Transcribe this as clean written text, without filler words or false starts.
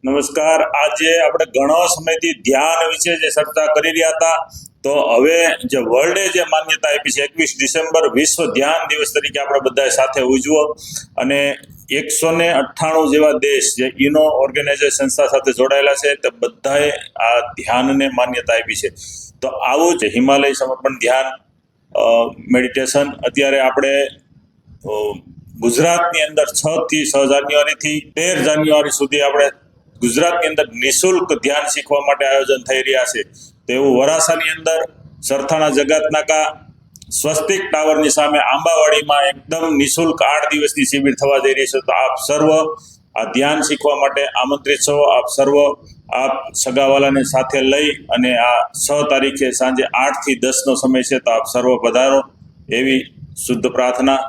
નમસ્કાર। આજે આપણે ઘણો સમયથી ધ્યાન વિશે જે ચર્ચા કરી રહ્યા હતા, તો હવે જે વર્લ્ડે જે માન્યતા આપી છે 21 ડિસેમ્બર વિશ્વ ધ્યાન દિવસ તરીકે આપણે બધા સાથે ઉજવો અને 198 જેવા દેશ જે ઇનો ઓર્ગેનાઇઝેશન સંસ્થા સાથે જોડાયેલા છે તે બધાએ આ ધ્યાનને માન્યતા આપી છે। તો આવું જ હિમાલય સમર્પણ ધ્યાન મેડિટેશન અત્યારે આપણે ગુજરાતની અંદર 6 થી 6 જાન્યુઆરીથી 13 જાન્યુઆરી સુધી આપણે ગુજરાતની અંદર નિઃશુલ્ક ધ્યાન શીખવા માટે આયોજન થઈ રહ્યા છે। તેવું વરાસાની અંદર સરથાણા જગતનાકા સ્વસ્તિક ટાવરની સામે આંબાવાડીમાં એકદમ નિઃશુલ્ક 8 દિવસની શિબિર થવા જઈ રહી છે। તો આપ સર્વ આ ધ્યાન શીખવા માટે આમંત્રિત છો। આપ સર્વ આપ સગાવાલાને સાથે લઈ અને આ 6 તારીખે સાંજે 8 થી 10નો સમય છે, તો આપ સર્વ પધારો એવી શુદ્ધ પ્રાર્થના।